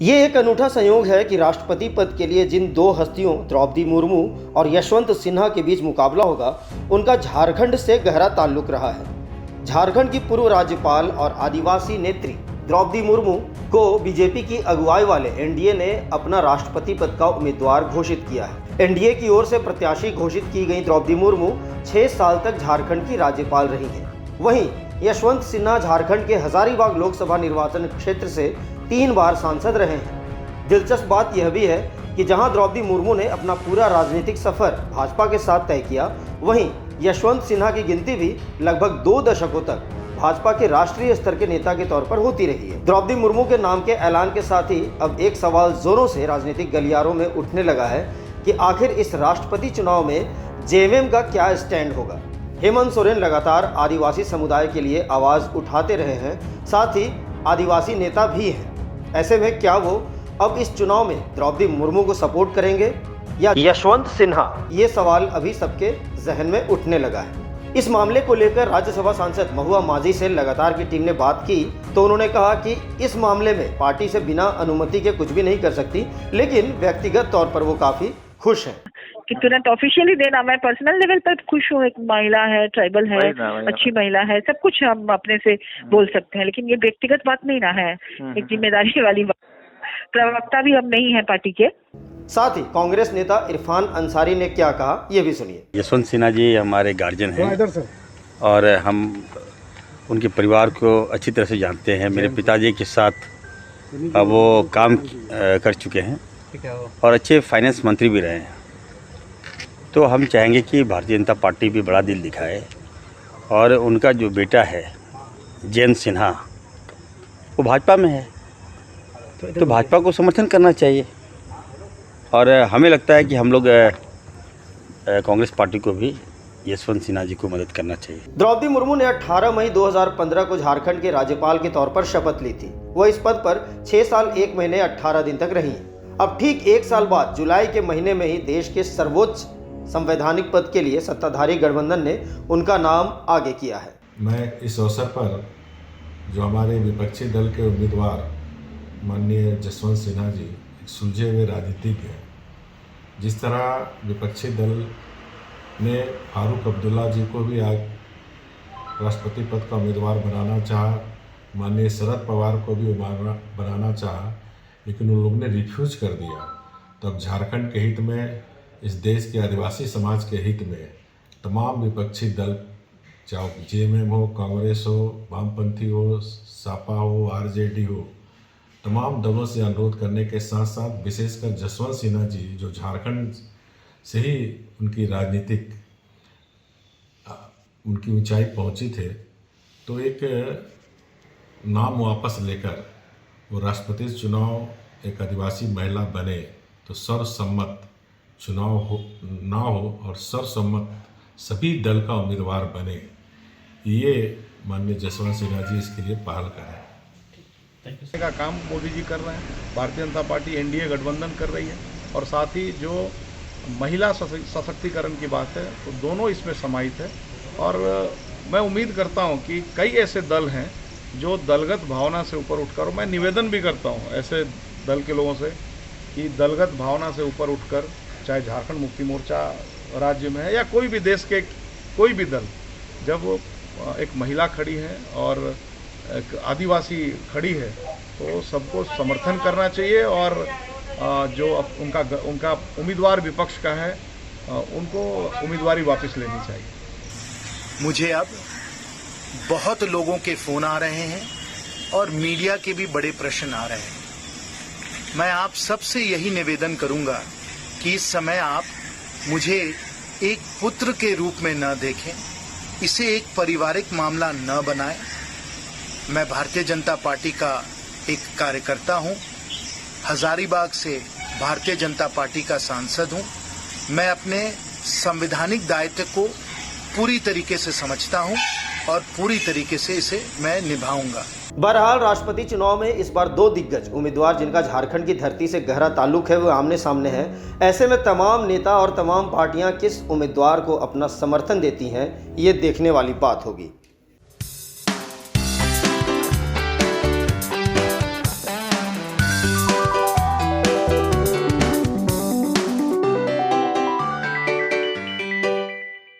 ये एक अनूठा संयोग है कि राष्ट्रपति पद के लिए जिन दो हस्तियों द्रौपदी मुर्मू और यशवंत सिन्हा के बीच मुकाबला होगा, उनका झारखंड से गहरा ताल्लुक रहा है। झारखंड की पूर्व राज्यपाल और आदिवासी नेत्री द्रौपदी मुर्मू को बीजेपी की अगुवाई वाले एनडीए ने अपना राष्ट्रपति पद का उम्मीदवार घोषित किया है। एनडीए की ओर से प्रत्याशी घोषित की गई द्रौपदी मुर्मू 6 साल तक झारखंड की राज्यपाल रही हैं। वहीं यशवंत सिन्हा झारखंड के हजारीबाग लोकसभा निर्वाचन क्षेत्र से 3 बार सांसद रहे हैं। दिलचस्प बात यह भी है कि जहां द्रौपदी मुर्मू ने अपना पूरा राजनीतिक सफर भाजपा के साथ तय किया, वहीं यशवंत सिन्हा की गिनती भी लगभग 2 दशकों तक भाजपा के राष्ट्रीय स्तर के नेता के तौर पर होती रही है। द्रौपदी मुर्मू के नाम के ऐलान के साथ ही अब एक सवाल जोरों से राजनीतिक गलियारों में उठने लगा है कि आखिर इस राष्ट्रपति चुनाव में जेएमएम का क्या स्टैंड होगा। हेमंत सोरेन लगातार आदिवासी समुदाय के लिए आवाज उठाते रहे हैं, साथ ही आदिवासी नेता भी हैं। ऐसे में क्या वो अब इस चुनाव में द्रौपदी मुर्मू को सपोर्ट करेंगे या यशवंत सिन्हा, ये सवाल अभी सबके जहन में उठने लगा है। इस मामले को लेकर राज्यसभा सांसद महुआ माझी से लगातार की टीम ने बात की तो उन्होंने कहा कि इस मामले में पार्टी से बिना अनुमति के कुछ भी नहीं कर सकती, लेकिन व्यक्तिगत तौर पर वो काफी खुश हैं। कि तुरंत ऑफिशियली देना, मैं पर्सनल लेवल पर खुश हूँ। एक महिला है, ट्राइबल है, अच्छी महिला है, सब कुछ हम अपने से बोल सकते हैं, लेकिन ये व्यक्तिगत बात नहीं ना है, एक जिम्मेदारी वाली बात। प्रवक्ता भी अब नहीं है पार्टी के। साथ ही कांग्रेस नेता इरफान अंसारी ने क्या कहा, ये भी सुनिए। यशवंत सिन्हा जी हमारे गार्जियन हैं और हम उनके परिवार को अच्छी तरह से जानते हैं। मेरे पिताजी के साथ वो काम कर चुके हैं और अच्छे फाइनेंस मंत्री भी रहे हैं। तो हम चाहेंगे कि भारतीय जनता पार्टी भी बड़ा दिल दिखाए और उनका जो बेटा है जयंत सिन्हा, वो भाजपा में है, तो भाजपा को समर्थन करना चाहिए। और हमें लगता है कि हम लोग कांग्रेस पार्टी को भी यशवंत सिन्हा जी को मदद करना चाहिए। द्रौपदी मुर्मू ने 18 मई 2015 को झारखंड के राज्यपाल के तौर पर शपथ ली थी। वो इस पद पर 6 साल 1 महीने 18 दिन तक रही। अब ठीक 1 साल बाद जुलाई के महीने में ही देश के सर्वोच्च संवैधानिक पद के लिए सत्ताधारी गठबंधन ने उनका नाम आगे किया है। मैं इस अवसर पर जो हमारे विपक्षी दल के उम्मीदवार माननीय जसवंत सिन्हा जी एक सुलझे हुए राजनीतिज्ञ हैं। जिस तरह विपक्षी दल ने फारूक अब्दुल्ला जी को भी आज राष्ट्रपति पद का उम्मीदवार बनाना चाहा, माननीय शरद पवार को भी बनाना चाहा, लेकिन उन लोगों ने रिफ्यूज कर दिया। तो अब झारखंड के हित में, इस देश के आदिवासी समाज के हित में तमाम विपक्षी दल, चाहे जेएमएम हो, कांग्रेस हो, वामपंथी हो, सपा हो, आरजेडी हो, तमाम दलों से अनुरोध करने के साथ साथ विशेषकर जसवंत सिन्हा जी जो झारखंड से ही उनकी राजनीतिक उनकी ऊंचाई पहुंची थे, तो एक नाम वापस लेकर वो राष्ट्रपति चुनाव एक आदिवासी महिला बने तो सर्वसम्मत चुनाव ना हो और सर्वसम्मत सभी दल का उम्मीदवार बने, ये माननीय जसवंत सिन्हा जी इसके लिए पहल करें। का काम मोदी जी कर रहे हैं, भारतीय जनता पार्टी एनडीए गठबंधन कर रही है और साथ ही जो महिला सशक्तिकरण की बात है तो दोनों इसमें समाहित है। और मैं उम्मीद करता हूं कि कई ऐसे दल हैं जो दलगत भावना से ऊपर उठकर, और मैं निवेदन भी करता हूं ऐसे दल के लोगों से कि दलगत भावना से ऊपर उठकर, चाहे झारखंड मुक्ति मोर्चा राज्य में है या कोई भी देश के कोई भी दल, जब एक महिला खड़ी है और एक आदिवासी खड़ी है तो सबको समर्थन करना चाहिए और जो उनका उम्मीदवार विपक्ष का है उनको उम्मीदवारी वापस लेनी चाहिए। मुझे अब बहुत लोगों के फोन आ रहे हैं और मीडिया के भी बड़े प्रश्न आ रहे हैं। मैं आप सबसे यही निवेदन करूंगा कि इस समय आप मुझे एक पुत्र के रूप में न देखें, इसे एक पारिवारिक मामला न बनाएं। मैं भारतीय जनता पार्टी का एक कार्यकर्ता हूं, हजारीबाग से भारतीय जनता पार्टी का सांसद हूं। मैं अपने संवैधानिक दायित्व को पूरी तरीके से समझता हूं और पूरी तरीके से इसे मैं निभाऊंगा। बहरहाल राष्ट्रपति चुनाव में इस बार 2 दिग्गज उम्मीदवार जिनका झारखंड की धरती से गहरा ताल्लुक है वो आमने सामने हैं। ऐसे में तमाम नेता और तमाम पार्टियां किस उम्मीदवार को अपना समर्थन देती हैं, ये देखने वाली बात होगी।